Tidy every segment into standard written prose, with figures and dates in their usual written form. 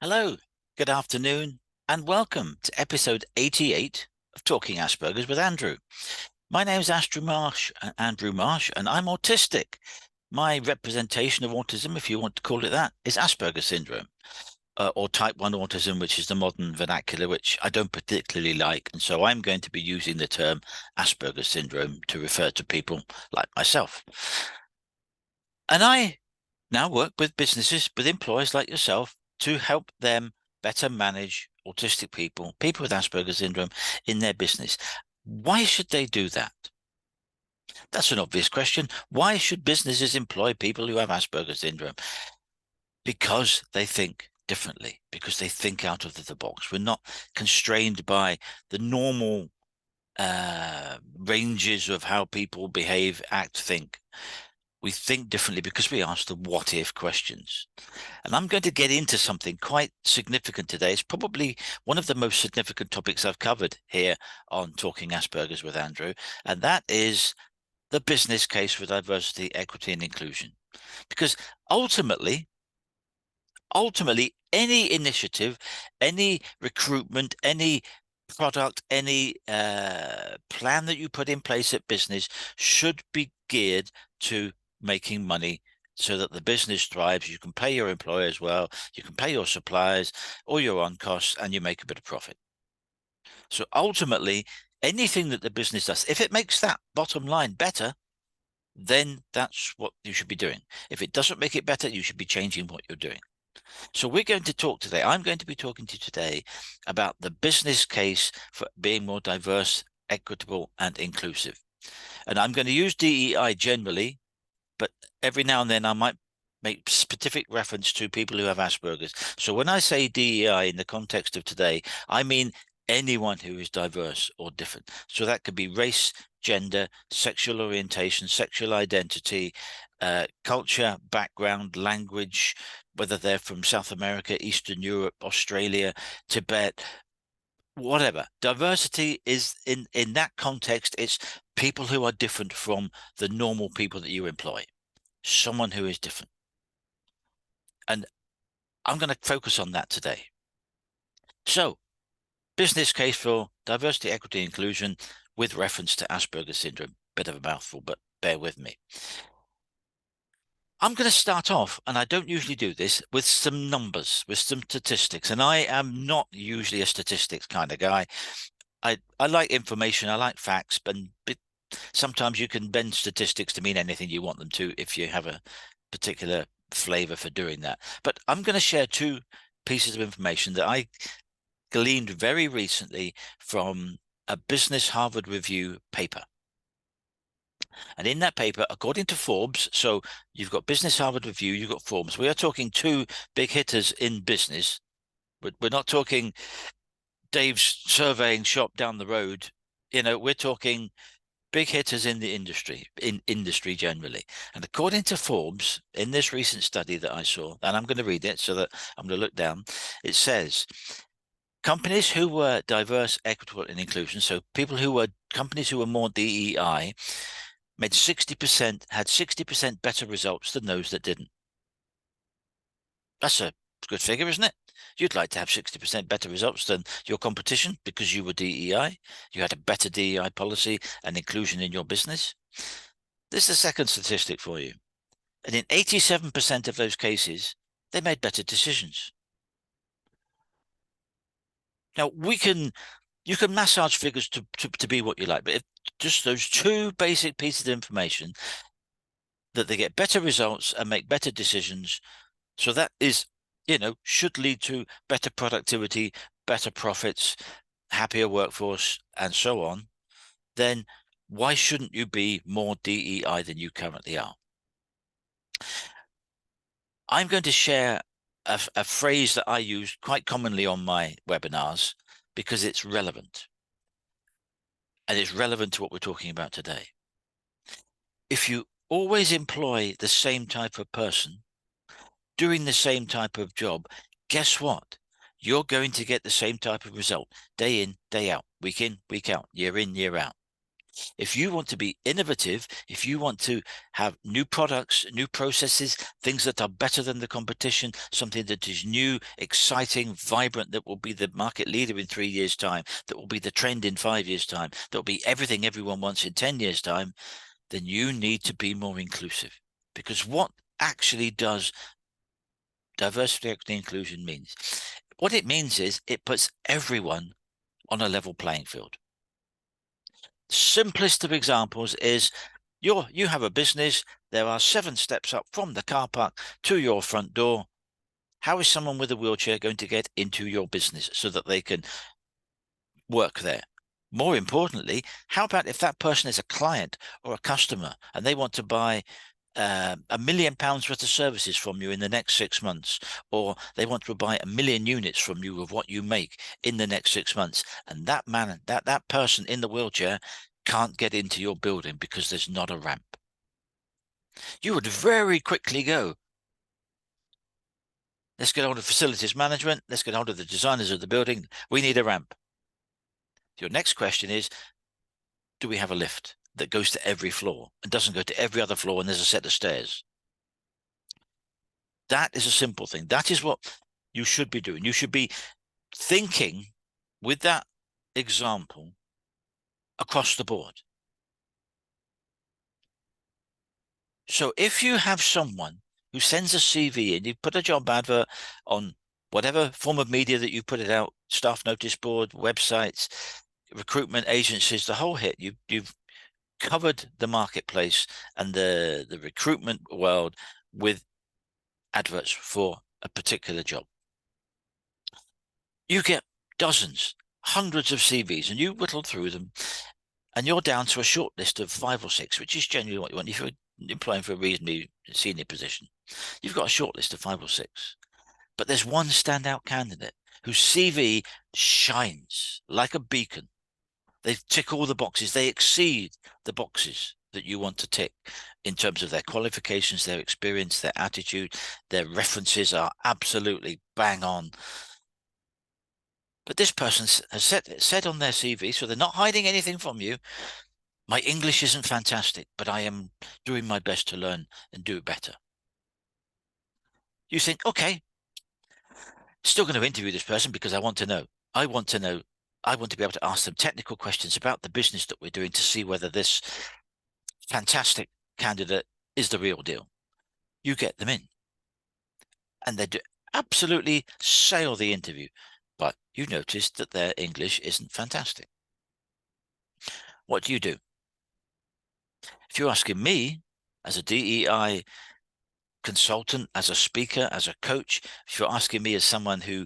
Hello, good afternoon, and welcome to episode 88 of Talking Asperger's with Andrew. My name is Andrew Marsh, and I'm autistic. My representation of autism, if you want to call it that, is Asperger syndrome, or type 1 autism, which is the modern vernacular, which I don't particularly like. And so I'm going to be using the term Asperger syndrome to refer to people like myself. And I now work with businesses, with employees like yourself, to help them better manage autistic people, people with Asperger syndrome in their business. Why should they do that? That's an obvious question. Why should businesses employ people who have Asperger syndrome? Because they think differently, because they think out of the box. We're not constrained by the normal ranges of how people behave, act, think. We think differently because we ask the what if questions. And I'm going to get into something quite significant today. It's probably one of the most significant topics I've covered here on Talking Asperger's with Andrew, and that is the business case for diversity, equity, and inclusion. Because ultimately, any initiative, any recruitment, any product, any plan that you put in place at business should be geared to making money so that the business thrives. You can pay your employers well, you can pay your suppliers, all your on costs, and you make a bit of profit. So ultimately, anything that the business does, if it makes that bottom line better, then that's what you should be doing. If it doesn't make it better, you should be changing what you're doing. So we're going to talk today. I'm going to be talking to you today about the business case for being more diverse, equitable, and inclusive. And I'm going to use DEI generally, but every now and then I might make specific reference to people who have Asperger's. So when I say DEI in the context of today, I mean anyone who is diverse or different. So that could be race, gender, sexual orientation, sexual identity, culture, background, language, whether they're from South America, Eastern Europe, Australia, Tibet, whatever. Diversity is in that context, it's people who are different from the normal people that you employ, someone who is different. And I'm going to focus on that today. So, business case for diversity, equity, inclusion with reference to Asperger's syndrome. Bit of a mouthful, but bear with me. I'm going to start off, and I don't usually do this, with some numbers, with some statistics. And I am not usually a statistics kind of guy. I like information, I like facts, but sometimes you can bend statistics to mean anything you want them to if you have a particular flavor for doing that. But I'm going to share two pieces of information that I gleaned very recently from a Business Harvard Review paper. And in that paper, according to Forbes, so you've got Business Harvard Review, you've got Forbes. We are talking two big hitters in business. We're not talking Dave's surveying shop down the road. We're talking big hitters in the industry, in industry generally. And according to Forbes, in this recent study that I saw, and I'm going to read it so that I'm going to look down, it says companies who were diverse, equitable, and inclusion, so companies who were more DEI, had 60% better results than those that didn't. That's a good figure, isn't it? You'd like to have 60% better results than your competition because you were DEI. You had a better DEI policy and inclusion in your business. This is the second statistic for you. And in 87% of those cases, they made better decisions. Now, you can massage figures to be what you like, but if just those two basic pieces of information, that they get better results and make better decisions, so that is, should lead to better productivity, better profits, happier workforce, and so on, then why shouldn't you be more DEI than you currently are? I'm going to share a phrase that I use quite commonly on my webinars because it's relevant. And it's relevant to what we're talking about today. If you always employ the same type of person, doing the same type of job, guess what? You're going to get the same type of result day in, day out, week in, week out, year in, year out. If you want to be innovative, if you want to have new products, new processes, things that are better than the competition, something that is new, exciting, vibrant, that will be the market leader in 3 years' time, that will be the trend in 5 years' time, that will be everything everyone wants in 10 years' time, then you need to be more inclusive. Because what actually does diversity, equity, inclusion means? What it means is it puts everyone on a level playing field. Simplest of examples is you have a business. There are 7 steps up from the car park to your front door. How is someone with a wheelchair going to get into your business so that they can work there? More importantly, how about if that person is a client or a customer and they want to buy £1 million worth of services from you in the next 6 months, or they want to buy 1 million units from you of what you make in the next 6 months, and that person in the wheelchair can't get into your building because there's not a ramp. You would very quickly go, let's get hold of facilities management, let's get hold of the designers of the building, we need a ramp. Your next question is, do we have a lift that goes to every floor and doesn't go to every other floor and there's a set of stairs? That is a simple thing. That is what you should be doing. You should be thinking with that example across the board. So if you have someone who sends a CV in, you put a job advert on whatever form of media that you put it out, staff notice board, websites, recruitment agencies, the whole hit, you've covered the marketplace and the recruitment world with adverts for a particular job. You get dozens, hundreds of CVs, and you whittle through them, and you're down to a short list of 5 or 6, which is generally what you want if you're employing for a reasonably senior position. You've got a short list of 5 or 6, but there's one standout candidate whose CV shines like a beacon. They tick all the boxes. They exceed the boxes that you want to tick in terms of their qualifications, their experience, their attitude. Their references are absolutely bang on. But this person has said on their CV, so they're not hiding anything from you, my English isn't fantastic, but I am doing my best to learn and do it better. You think, okay, still going to interview this person because I want to know. I want to know. I want to be able to ask them technical questions about the business that we're doing to see whether this fantastic candidate is the real deal. You get them in, and they do absolutely sail the interview, but you notice that their English isn't fantastic. What do you do? If you're asking me, as a DEI consultant, as a speaker, as a coach, if you're asking me as someone who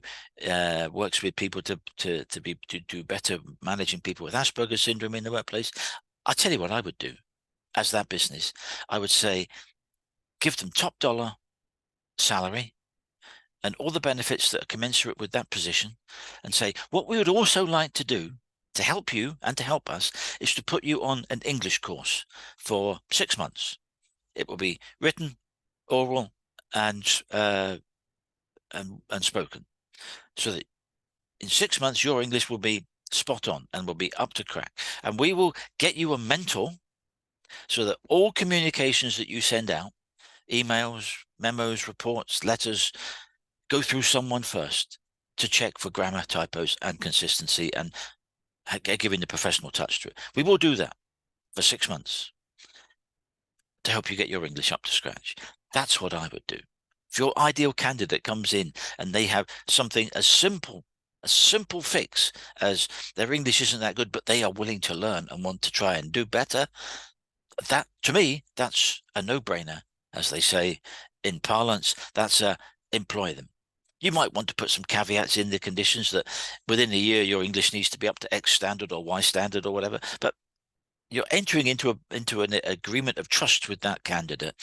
works with people to do better managing people with Asperger syndrome in the workplace, I'll tell you what I would do as that business. I would say, give them top dollar salary and all the benefits that are commensurate with that position, and say, what we would also like to do to help you and to help us is to put you on an English course for 6 months. It will be written, oral, and spoken, so that in 6 months your English will be spot on and will be up to crack. And we will get you a mentor so that all communications that you send out, emails, memos, reports, letters, go through someone first to check for grammar, typos, and consistency, and giving the professional touch to it. We will do that for 6 months to help you get your English up to scratch. That's what I would do. If your ideal candidate comes in and they have something as simple, a simple fix as their English isn't that good, but they are willing to learn and want to try and do better, that, to me, that's a no-brainer. As they say in parlance, that's a employ them. You might want to put some caveats in the conditions that within a year your English needs to be up to X standard or Y standard or whatever, but you're entering into an agreement of trust with that candidate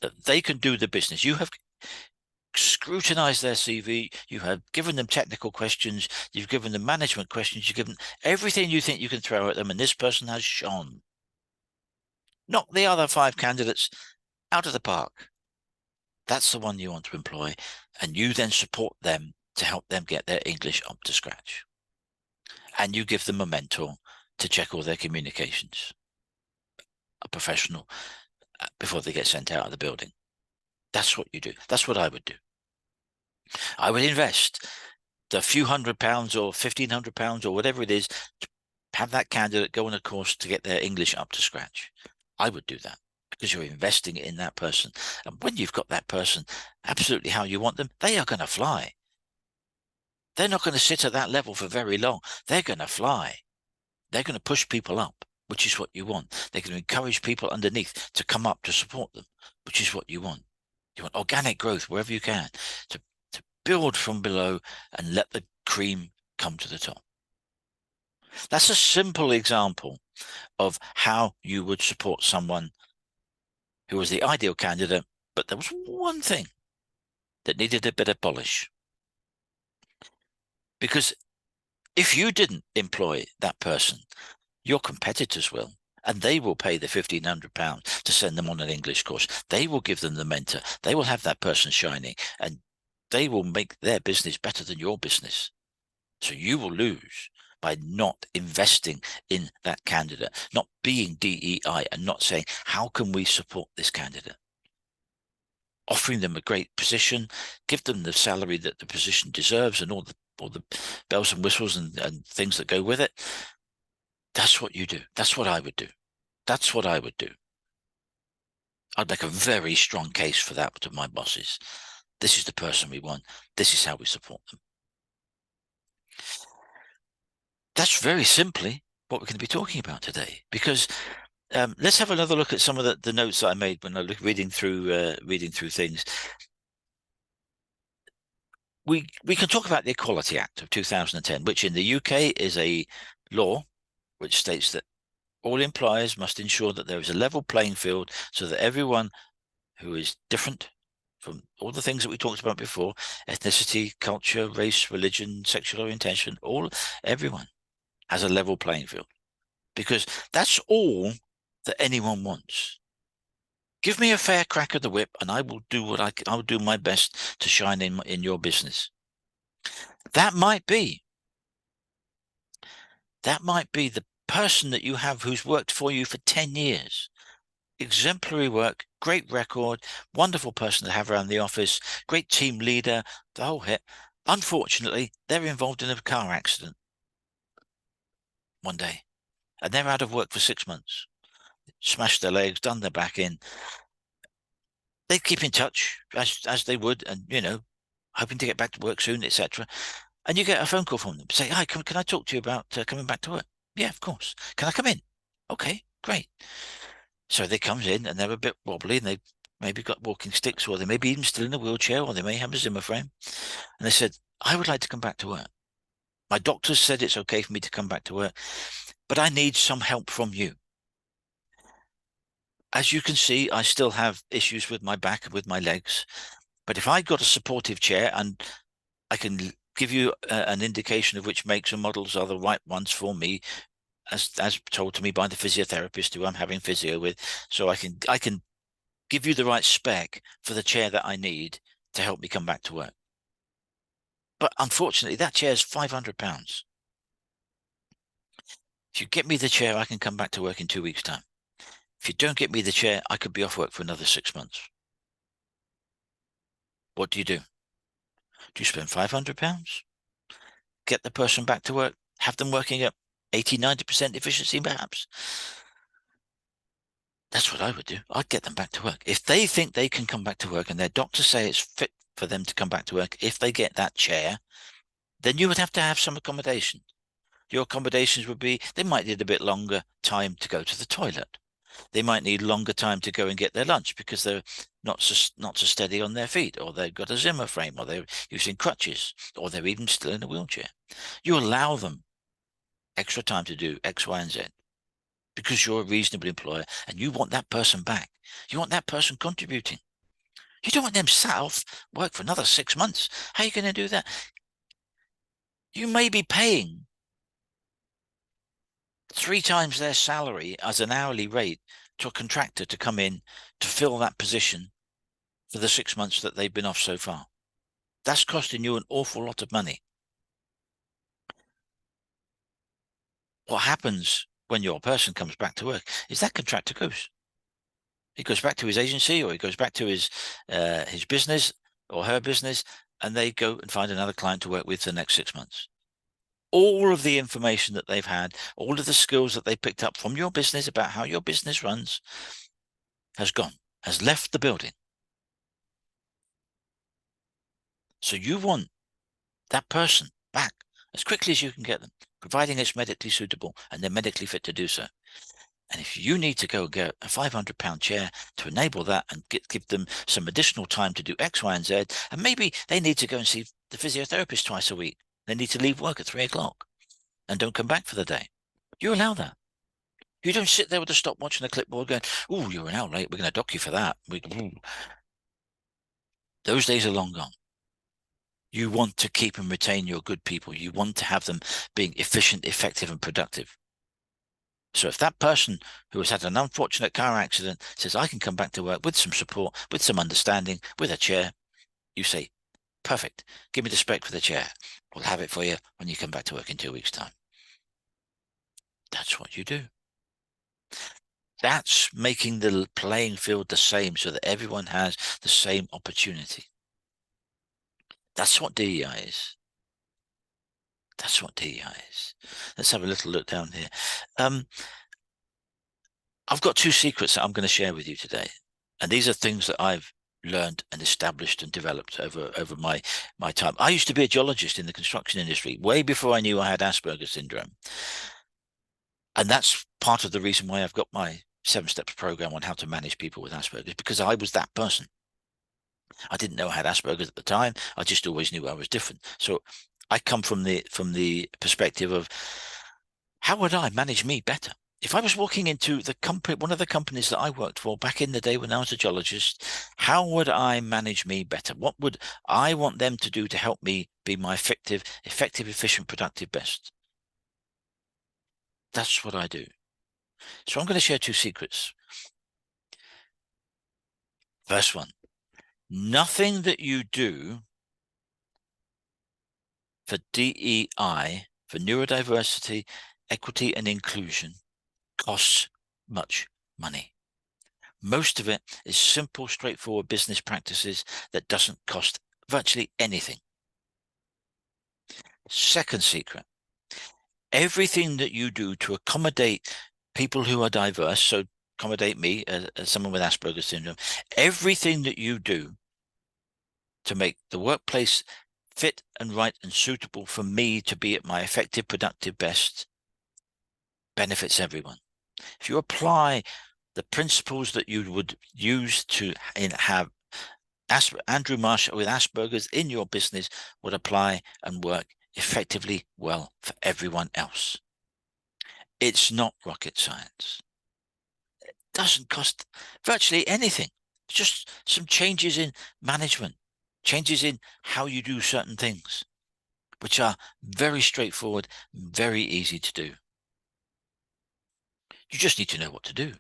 that they can do the business. You have scrutinized their CV, you have given them technical questions, you've given them management questions, you've given everything you think you can throw at them, and this person has shone. Knock the other 5 candidates out of the park. That's the one you want to employ, and you then support them to help them get their English up to scratch. And you give them a mentor to check all their communications, a professional, before they get sent out of the building. That's what you do. That's what I would do. I would invest the few £100 or £1,500 or whatever it is to have that candidate go on a course to get their English up to scratch. I would do that because you're investing it in that person. And when you've got that person absolutely how you want them, they are going to fly. They're not going to sit at that level for very long. They're going to fly. They're going to push people up, which is what you want. They're going to encourage people underneath to come up to support them, which is what you want. You want organic growth wherever you can to build from below and let the cream come to the top. That's a simple example of how you would support someone who was the ideal candidate, but there was one thing that needed a bit of polish. Because if you didn't employ that person, your competitors will, and they will pay the £1,500 to send them on an English course. They will give them the mentor. They will have that person shining, and they will make their business better than your business. So you will lose by not investing in that candidate, not being DEI and not saying, how can we support this candidate? Offering them a great position, give them the salary that the position deserves and all the bells and whistles and things that go with it. That's what you do. That's what I would do. That's what I would do. I'd make a very strong case for that to my bosses. This is the person we want. This is how we support them. That's very simply what we're going to be talking about today. Because let's have another look at some of the notes that I made when I was reading through things. We can talk about the Equality Act of 2010, which in the UK is a law which states that all employers must ensure that there is a level playing field so that everyone who is different from all the things that we talked about before, ethnicity, culture, race, religion, sexual orientation, everyone has a level playing field, because that's all that anyone wants. Give me a fair crack of the whip and I will do I will do my best to shine in your business. That might be the person that you have who's worked for you for 10 years. Exemplary work, great record, wonderful person to have around the office, great team leader, the whole hit. Unfortunately, they're involved in a car accident one day and they're out of work for 6 months. Smashed their legs, done their back in. They keep in touch as they would, and hoping to get back to work soon, etc. And you get a phone call from them, say, "Hi, can I talk to you about coming back to work?" "Yeah, of course. Can I come in?" "Okay, great." So they come in and they're a bit wobbly and they maybe got walking sticks, or they may be even still in a wheelchair, or they may have a Zimmer frame. And they said, "I would like to come back to work. My doctors said it's okay for me to come back to work, but I need some help from you. As you can see, I still have issues with my back and with my legs. But if I got a supportive chair and I can give you an indication of which makes and models are the right ones for me, as told to me by the physiotherapist who I'm having physio with, so I can give you the right spec for the chair that I need to help me come back to work. But unfortunately, that chair is £500. If you get me the chair, I can come back to work in 2 weeks' time. If you don't get me the chair, I could be off work for another 6 months. What do? Do you spend £500? Get the person back to work, have them working at 80, 90% efficiency perhaps? That's what I would do. I'd get them back to work. If they think they can come back to work and their doctors say it's fit for them to come back to work, if they get that chair, then you would have to have some accommodation. Your accommodations would be, they might need a bit longer time to go to the toilet. They might need longer time to go and get their lunch because they're not so steady on their feet, or they've got a Zimmer frame, or they're using crutches, or they're even still in a wheelchair. You allow them extra time to do X, Y, and Z because you're a reasonable employer and you want that person back. You want that person contributing. You don't want them sat off work for another 6 months. How are you going to do that? You may be paying 3 times their salary as an hourly rate to a contractor to come in to fill that position for the 6 months that they've been off so far. That's costing you an awful lot of money. What happens when your person comes back to work is that contractor goes. He goes back to his agency, or he goes back to his business or her business, and they go and find another client to work with for the next 6 months. All of the information that they've had, all of the skills that they picked up from your business about how your business runs has gone, has left the building. So you want that person back as quickly as you can get them, providing it's medically suitable and they're medically fit to do so. And if you need to go get a £500 chair to enable that and give them some additional time to do X, Y, and Z, and maybe they need to go and see the physiotherapist twice a week. They need to leave work at 3 o'clock and don't come back for the day. You allow that. You don't sit there with a stopwatch and a clipboard going, "Oh, you're an hour late. We're going to dock you for that." Those days are long gone. You want to keep and retain your good people. You want to have them being efficient, effective, and productive. So if that person who has had an unfortunate car accident says, "I can come back to work with some support, with some understanding, with a chair," you say, "Perfect. Give me the spec for the chair. We'll have it for you when you come back to work in 2 weeks' time." That's what you do. That's making the playing field the same so that everyone has the same opportunity. That's what DEI is. That's what DEI is. Let's have a little look down here. I've got 2 secrets that I'm going to share with you today. And these are things that I've learned and established and developed over my time. I used to be a geologist in the construction industry way before I knew I had Asperger syndrome. And that's part of the reason why I've got my 7 steps program on how to manage people with Asperger's, because I was that person. I didn't know I had Asperger's at the time. I just always knew I was different. So I come from the perspective of, how would I manage me better? If I was walking into the company, one of the companies that I worked for back in the day when I was a geologist, how would I manage me better? What would I want them to do to help me be my effective, efficient, productive best? That's what I do. So I'm going to share 2 secrets. First one, nothing that you do for DEI, for neurodiversity, equity, and inclusion costs much money. Most of it is simple, straightforward business practices that doesn't cost virtually anything. Second secret, everything that you do to accommodate people who are diverse, so accommodate me as someone with Asperger's syndrome, everything that you do to make the workplace fit and right and suitable for me to be at my effective, productive best benefits everyone. If you apply the principles that you would use to have Andrew Marsh with Asperger's in your business, would apply and work effectively well for everyone else. It's not rocket science. It doesn't cost virtually anything. It's just some changes in management, changes in how you do certain things, which are very straightforward, very easy to do. You just need to know what to do.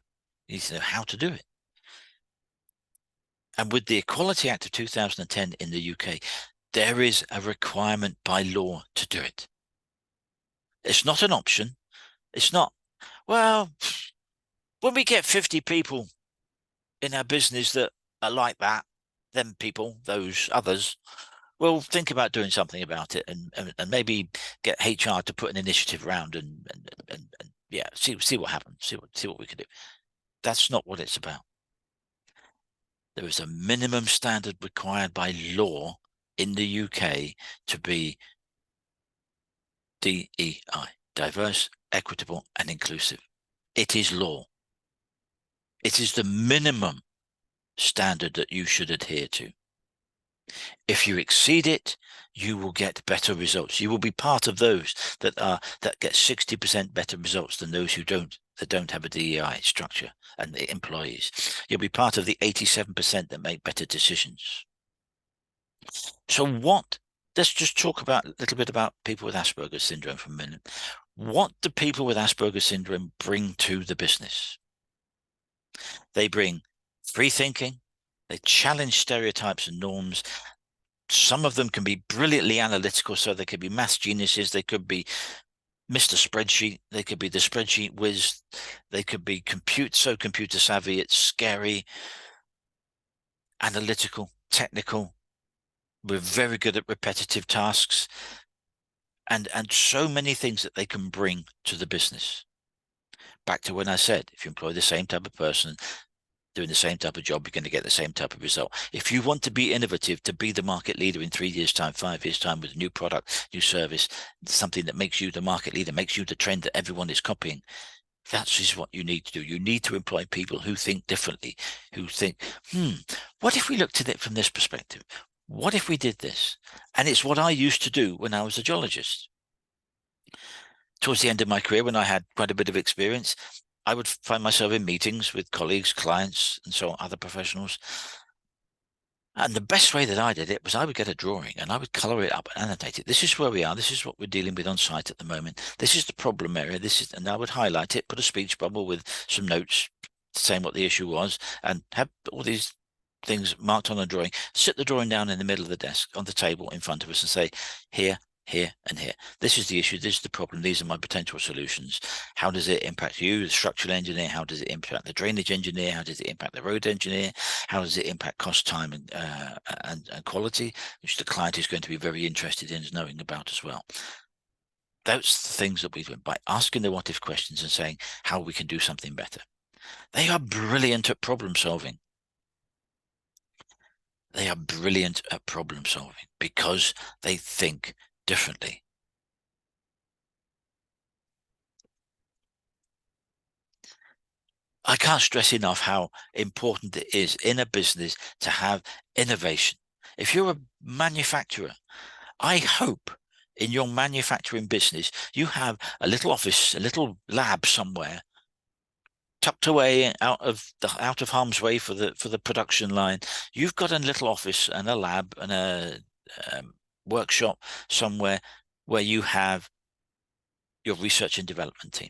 You need to know how to do it. And with the Equality Act of 2010 in the UK, there is a requirement by law to do it. It's not an option. It's not, well, when we get 50 people in our business that are like that, them people, those others, we'll think about doing something about it and maybe get HR to put an initiative around and yeah, see what happens, see what we can do. That's not what it's about. There is a minimum standard required by law in the UK to be DEI, diverse, equitable, and inclusive. It is law. It is the minimum standard that you should adhere to. If you exceed it, you will get better results. You will be part of those that get 60% better results than those that don't have a DEI structure and the employees. You'll be part of the 87% that make better decisions. So let's just talk a little bit about people with Asperger's syndrome for a minute. What do people with Asperger's syndrome bring to the business? They bring free thinking. They challenge stereotypes and norms. Some of them can be brilliantly analytical, so they could be math geniuses. They could be Mr. Spreadsheet. They could be the spreadsheet whiz. They could be computer savvy. It's scary, analytical, technical. We're very good at repetitive tasks and so many things that they can bring to the business. Back to when I said, if you employ the same type of person doing the same type of job, you're going to get the same type of result. If you want to be innovative, to be the market leader in 3 years' time, 5 years' time, with a new product, new service, something that makes you the market leader, makes you the trend that everyone is copying, that is what you need to do. You need to employ people who think differently, who think, what if we looked at it from this perspective? What if we did this? And it's what I used to do when I was a geologist. Towards the end of my career, when I had quite a bit of experience, I would find myself in meetings with colleagues, clients, and so on, other professionals. And the best way that I did it was I would get a drawing and I would color it up and annotate it. This is where we are. This is what we're dealing with on site at the moment. This is the problem area. And I would highlight it, put a speech bubble with some notes saying what the issue was, and have all these things marked on a drawing. Sit the drawing down in the middle of the desk on the table in front of us and say, here, here, and here. This is the issue. This is the problem. These are my potential solutions. How does it impact you, the structural engineer? How does it impact the drainage engineer? How does it impact the road engineer? How does it impact cost, time, and quality, which the client is going to be very interested in knowing about as well. That's the things that we do by asking the what if questions and saying how we can do something better. They are brilliant at problem solving. They are brilliant at problem solving because they think differently. I can't stress enough how important it is in a business to have innovation. If you're a manufacturer, I hope in your manufacturing business you have a little office, a little lab somewhere tucked away out of harm's way for the production line. You've got a little office and a lab and a workshop somewhere where you have your research and development team.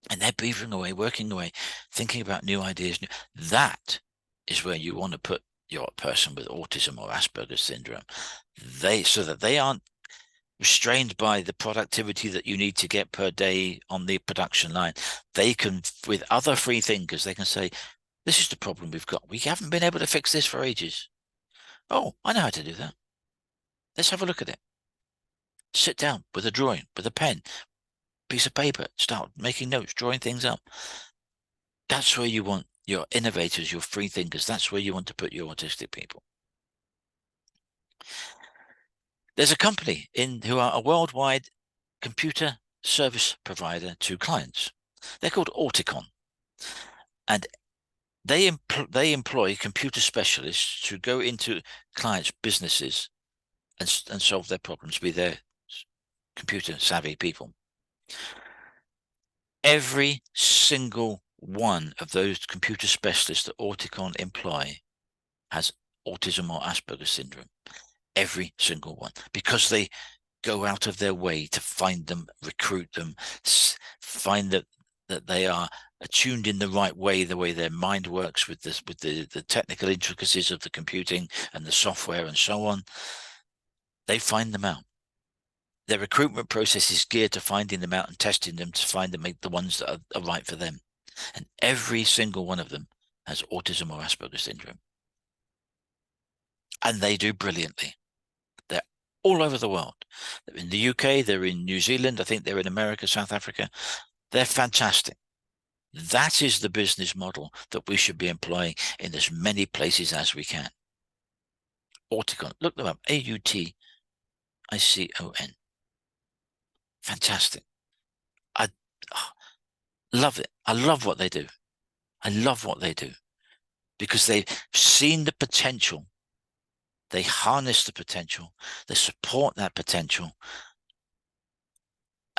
And they're beavering away, working away, thinking about new ideas. That is where you want to put your person with autism or Asperger's syndrome. So that they aren't restrained by the productivity that you need to get per day on the production line. They can, with other free thinkers, they can say, this is the problem we've got. We haven't been able to fix this for ages. Oh, I know how to do that. Let's have a look at it. Sit down with a drawing, with a pen, piece of paper, start making notes, drawing things up. That's where you want your innovators, your free thinkers. That's where you want to put your autistic people. There's a company who are a worldwide computer service provider to clients. They're called Auticon, and they employ computer specialists to go into clients' businesses and solve their problems, be their computer savvy people. Every single one of those computer specialists that Auticon employ has autism or Asperger's syndrome. Every single one, because they go out of their way to find them, recruit them, find that they are attuned in the right way, the way their mind works with the technical intricacies of the computing and the software and so on. They find them out. Their recruitment process is geared to finding them out and testing them to find them, make the ones that are right for them. And every single one of them has autism or Asperger's syndrome. And they do brilliantly. They're all over the world. They're in the UK, they're in New Zealand, I think they're in America, South Africa. They're fantastic. That is the business model that we should be employing in as many places as we can. Auticon, look them up, Auticon. Fantastic. I love it. I love what they do. I love what they do because they've seen the potential. They harness the potential. They support that potential.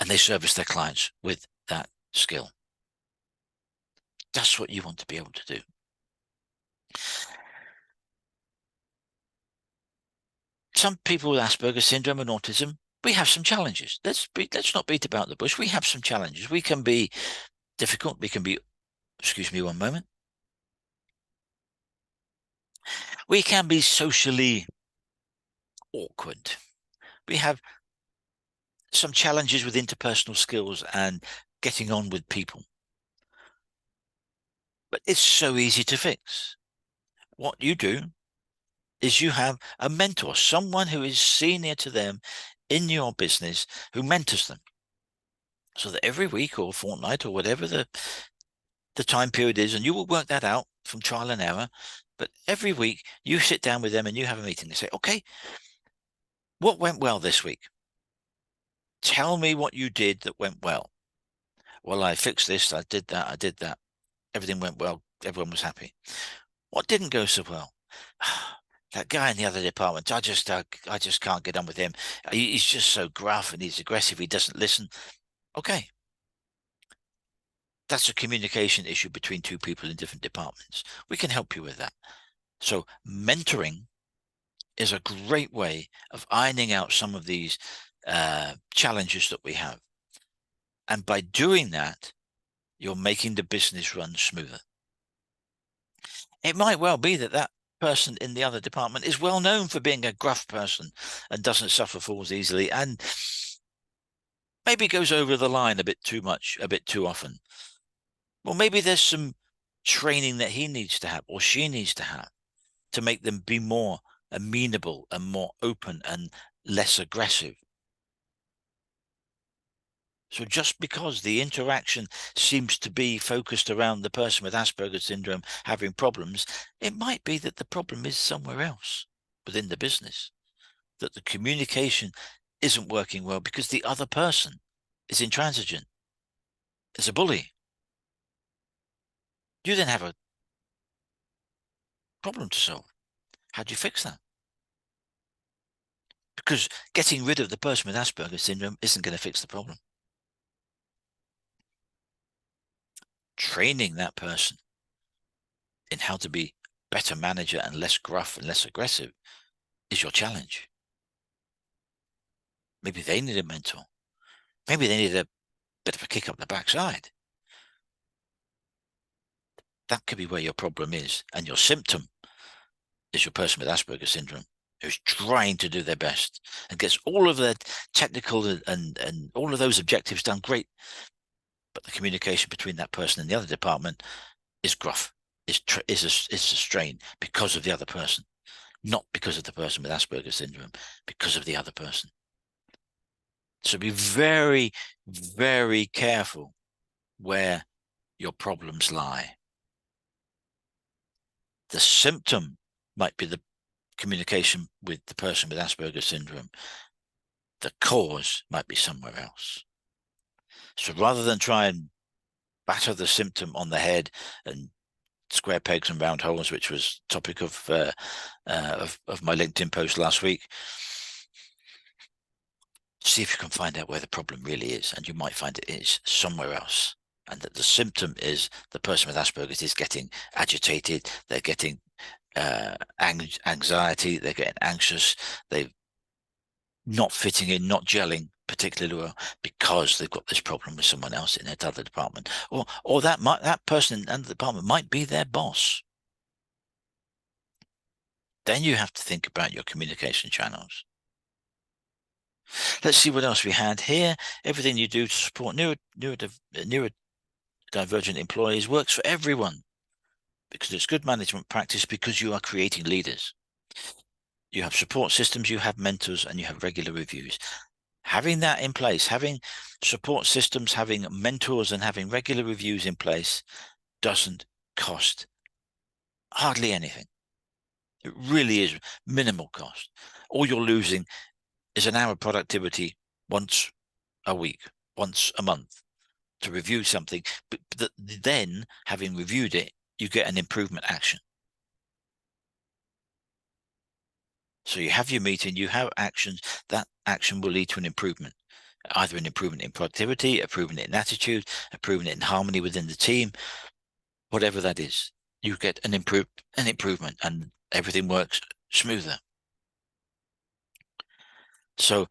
And they service their clients with that skill. That's what you want to be able to do. Some people with Asperger's syndrome and autism, we have some challenges. Let's not beat about the bush. We have some challenges. We can be difficult. We can be, excuse me one moment. We can be socially awkward. We have some challenges with interpersonal skills and getting on with people. But it's so easy to fix. What you do is you have a mentor, someone who is senior to them in your business who mentors them. So that every week or fortnight or whatever the time period is, and you will work that out from trial and error. But every week you sit down with them and you have a meeting and say, okay, what went well this week? Tell me what you did that went well. Well, I fixed this, I did that, I did that. Everything went well. Everyone was happy. What didn't go so well? That guy in the other department, I just can't get on with him. He's just so gruff and he's aggressive. He doesn't listen. Okay, that's a communication issue between two people in different departments. We can help you with that. So mentoring is a great way of ironing out some of these challenges that we have. And by doing that, you're making the business run smoother. It might well be that that person in the other department is well known for being a gruff person and doesn't suffer fools easily and maybe goes over the line a bit too much, a bit too often. Well, maybe there's some training that he needs to have or she needs to have to make them be more amenable and more open and less aggressive. So just because the interaction seems to be focused around the person with Asperger syndrome having problems, it might be that the problem is somewhere else within the business, that the communication isn't working well because the other person is intransigent, is a bully. You then have a problem to solve. How do you fix that? Because getting rid of the person with Asperger syndrome isn't going to fix the problem. Training that person in how to be better manager and less gruff and less aggressive is your challenge. Maybe they need a mentor. Maybe they need a bit of a kick up the backside. That could be where your problem is. And your symptom is your person with Asperger syndrome who's trying to do their best and gets all of their technical and all of those objectives done great. But the communication between that person and the other department is gruff, is a strain because of the other person, not because of the person with Asperger syndrome, because of the other person. So be very, very careful where your problems lie. The symptom might be the communication with the person with Asperger syndrome. The cause might be somewhere else. So rather than try and batter the symptom on the head and square pegs and round holes, which was topic of my LinkedIn post last week, see if you can find out where the problem really is, and you might find it is somewhere else, and that the symptom is the person with Asperger's is getting agitated, they're getting anxiety, they're getting anxious, they're not fitting in, not gelling particularly well because they've got this problem with someone else in that other department, or that person in the department might be their boss. Then you have to think about your communication channels. Let's see what else we had here. Everything you do to support neurodivergent employees works for everyone because it's good management practice because you are creating leaders. You have support systems, you have mentors, and you have regular reviews. Having that in place, having support systems, having mentors, and having regular reviews in place doesn't cost hardly anything. It really is minimal cost. All you're losing is an hour of productivity once a week, once a month to review something. But then, having reviewed it, you get an improvement action. So you have your meeting, you have actions, that action will lead to an improvement, either an improvement in productivity, improvement in attitude, improvement in harmony within the team, whatever that is. You get an improvement and everything works smoother. So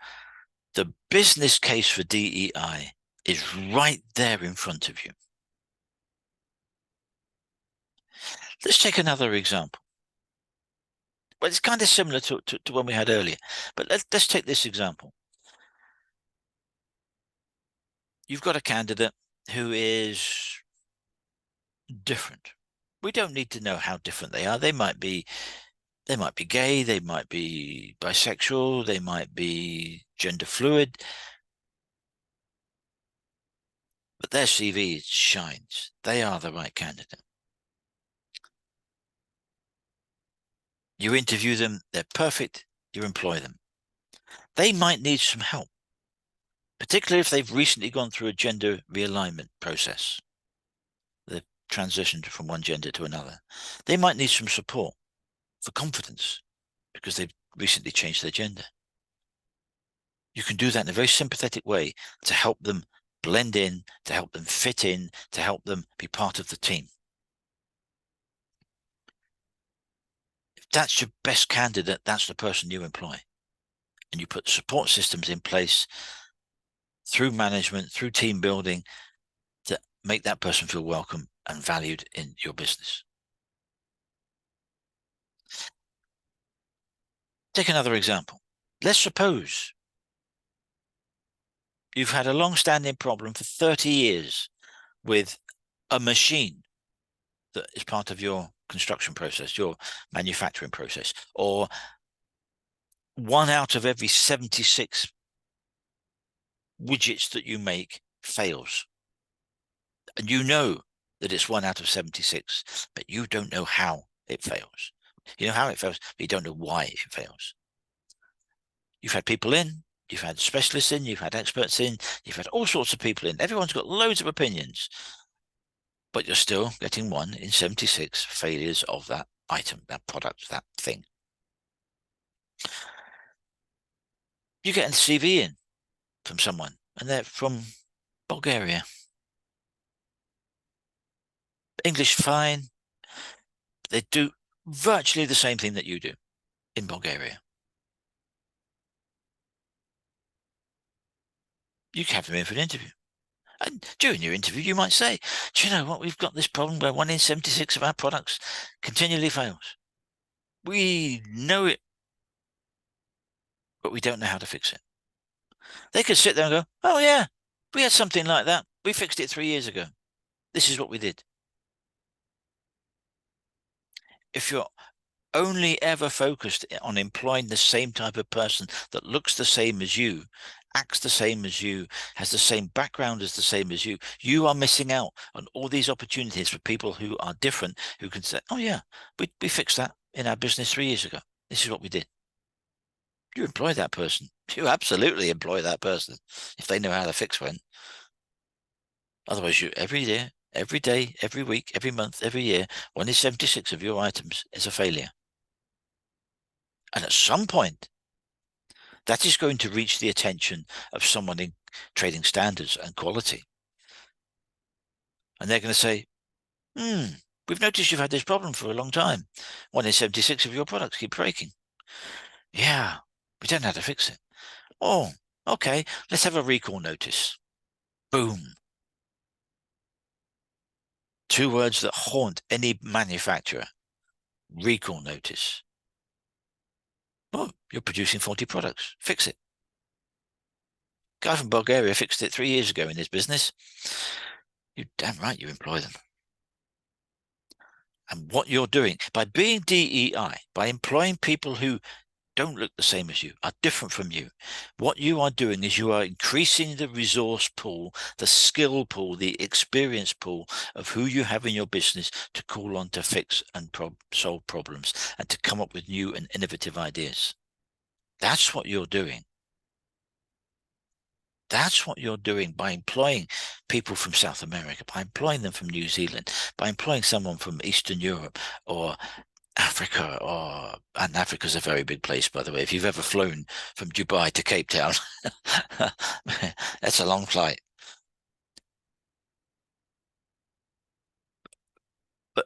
the business case for DEI is right there in front of you. Let's take another example. Well, it's kind of similar to one we had earlier, but let's take this example. you've got a candidate who is different. We don't need to know how different they are. They might be gay, they might be bisexual, they might be gender fluid, but their CV shines. They are the right candidate. You interview them, they're perfect, you employ them. They might need some help, particularly if they've recently gone through a gender realignment process. They've transitioned from one gender to another. They might need some support for confidence because they've recently changed their gender. You can do that in a very sympathetic way to help them blend in, to help them fit in, to help them be part of the team. If that's your best candidate, that's the person you employ. And you put support systems in place through management, through team building, to make that person feel welcome and valued in your business. Take another example. Let's suppose you've had a long-standing problem for 30 years with a machine that is part of your construction process, your manufacturing process, or 1 out of every 76 widgets that you make fails. And you know that it's 1 out of 76, but you don't know how it fails. You know how it fails, but you don't know why it fails. You've had people in, you've had specialists in, you've had experts in, you've had all sorts of people in. Everyone's got loads of opinions, but you're still getting 1 in 76 failures of that item, that product, that thing. You get a CV in from someone, and they're from Bulgaria. English fine. They do virtually the same thing that you do in Bulgaria. You can have them in for an interview. And during your interview, you might say, do you know what? We've got this problem where 1 in 76 of our products continually fails. We know it, but we don't know how to fix it. They could sit there and go, oh, yeah, we had something like that. We fixed it 3 years ago. This is what we did. If you're only ever focused on employing the same type of person that looks the same as you, acts the same as you, has the same background as the same as you are missing out on all these opportunities for people who are different, who can say, oh yeah, we fixed that in our business 3 years ago. This is what we did. You employ that person. You absolutely employ that person if they know how to fix one. Otherwise, you every day, every week, every month, every year, 1 in 76 of your items is a failure. And at some point, that is going to reach the attention of someone in trading standards and quality. And they're going to say, we've noticed you've had this problem for a long time. 1 in 76 of your products keep breaking. Yeah, we don't know how to fix it. Oh, okay, let's have a recall notice. Boom. 2 words that haunt any manufacturer. Recall notice. Oh, you're producing 40 products. Fix it. Guy from Bulgaria fixed it 3 years ago in his business. You're damn right you employ them. And what you're doing, by being DEI, by employing people who don't look the same as you, are different from you, what you are doing is you are increasing the resource pool, the skill pool, the experience pool of who you have in your business to call on to fix and solve problems and to come up with new and innovative ideas. That's what you're doing. That's what you're doing by employing people from South America, by employing them from New Zealand, by employing someone from Eastern Europe or Africa, and Africa's a very big place, by the way. If you've ever flown from Dubai to Cape Town, that's a long flight. But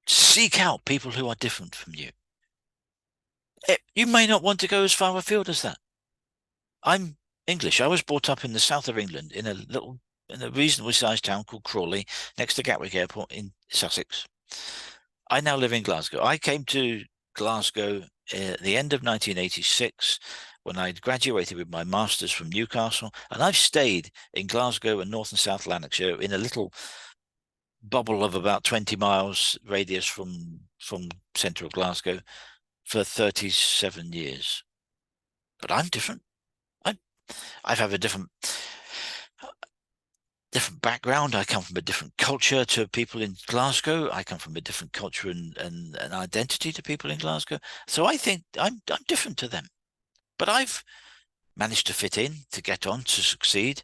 seek out people who are different from you. You may not want to go as far afield as that. I'm English. I was brought up in the south of England in a reasonably sized town called Crawley, next to Gatwick Airport in Sussex. I now live in Glasgow. I came to Glasgow at the end of 1986 when I graduated with my master's from Newcastle, and I've stayed in Glasgow and North and South Lanarkshire in a little bubble of about 20 miles radius from centre of Glasgow for 37 years. But I'm different. I I have a different background. I come from a different culture to people in Glasgow. I come from a different culture and identity to people in Glasgow. So I think I'm different to them. But I've managed to fit in, to get on, to succeed.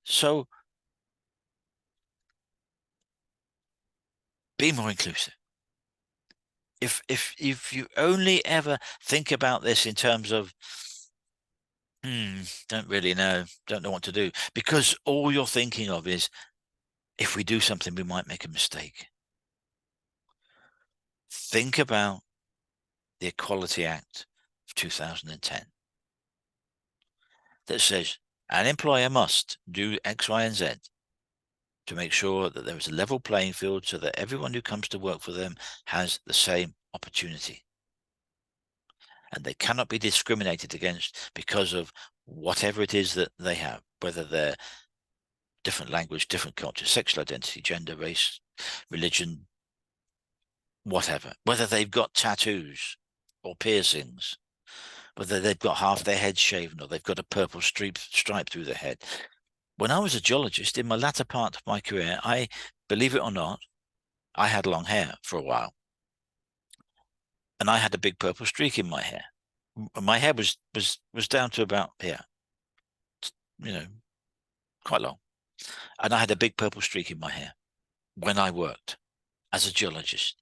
So be more inclusive. If you only ever think about this in terms of don't really know, don't know what to do, because all you're thinking of is if we do something, we might make a mistake. Think about the Equality Act of 2010 that says an employer must do X, Y, and Z to make sure that there is a level playing field so that everyone who comes to work for them has the same opportunity. And they cannot be discriminated against because of whatever it is that they have, whether they're different language, different culture, sexual identity, gender, race, religion, whatever, whether they've got tattoos or piercings, whether they've got half their head shaven or they've got a purple stripe through their head. When I was a geologist in my latter part of my career, believe it or not, I had long hair for a while, and I had a big purple streak in my hair. My hair was down to about here, you know, quite long, and I had a big purple streak in my hair when I worked as a geologist.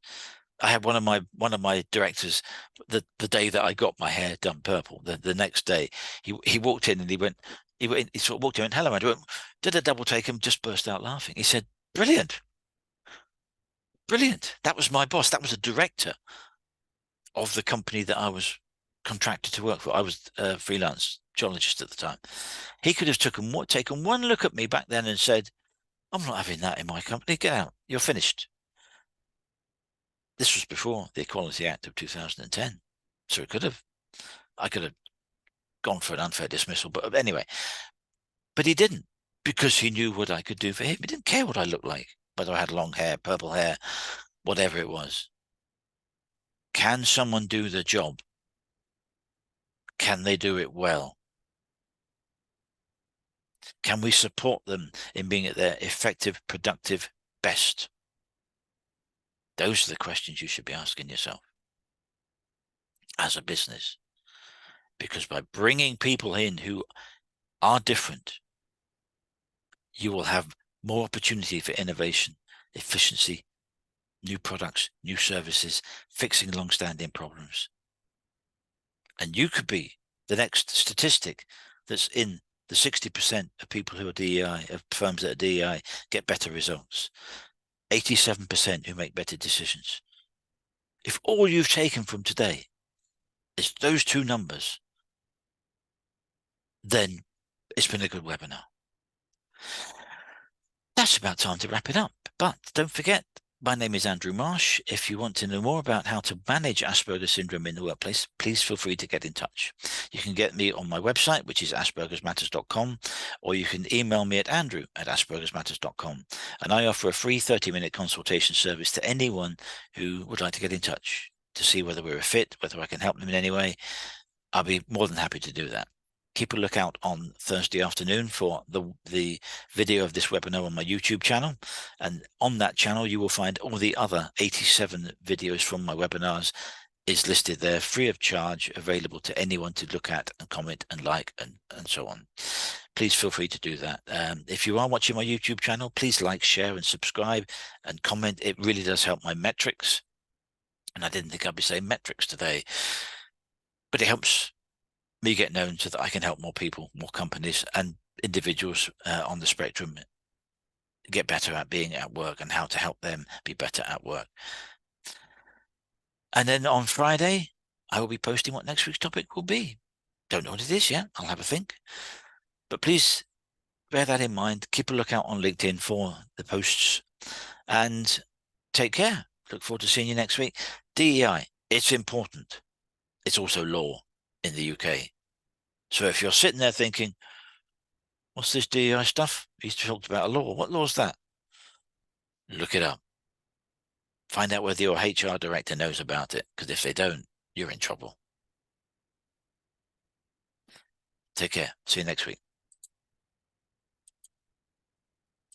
I had one of my directors, the day that I got my hair done purple, the next day, he walked in and he sort of walked in and hello, I did a double take and just burst out laughing. He said, "Brilliant, brilliant." That was my boss. That was a director of the company that I was contracted to work for. I was a freelance geologist at the time. He could have taken one look at me back then and said, "I'm not having that in my company. Get out. You're finished." This was before the Equality Act of 2010. So I could have gone for an unfair dismissal. But anyway, but he didn't, because he knew what I could do for him. He didn't care what I looked like, whether I had long hair, purple hair, whatever it was. Can someone do the job? Can they do it well? Can we support them in being at their effective, productive best? Those are the questions you should be asking yourself as a business. Because by bringing people in who are different, you will have more opportunity for innovation, efficiency, new products, new services, fixing long-standing problems. And you could be the next statistic that's in the 60% of people who are DEI, of firms that are DEI, get better results. 87% who make better decisions. If all you've taken from today is those two numbers, then it's been a good webinar. That's about time to wrap it up. But don't forget, my name is Andrew Marsh. If you want to know more about how to manage Asperger syndrome in the workplace, please feel free to get in touch. You can get me on my website, which is aspergersmatters.com, or you can email me at andrew@aspergersmatters.com. And I offer a free 30-minute consultation service to anyone who would like to get in touch to see whether we're a fit, whether I can help them in any way. I'll be more than happy to do that. Keep a lookout on Thursday afternoon for the video of this webinar on my YouTube channel. And on that channel, you will find all the other 87 videos from my webinars is listed there, free of charge, available to anyone to look at and comment and like and so on. Please feel free to do that. If you are watching my YouTube channel, please like, share and subscribe and comment. It really does help my metrics. And I didn't think I'd be saying metrics today, but it helps me get known so that I can help more people, more companies and individuals on the spectrum get better at being at work and how to help them be better at work. And then on Friday, I will be posting what next week's topic will be. Don't know what it is yet. I'll have a think. But please bear that in mind. Keep a lookout on LinkedIn for the posts and take care. Look forward to seeing you next week. DEI, it's important. it's also law in the UK. So if you're sitting there thinking, what's this DEI stuff? He's talked about a law. What law is that? Look it up. Find out whether your HR director knows about it, because if they don't, you're in trouble. Take care. See you next week.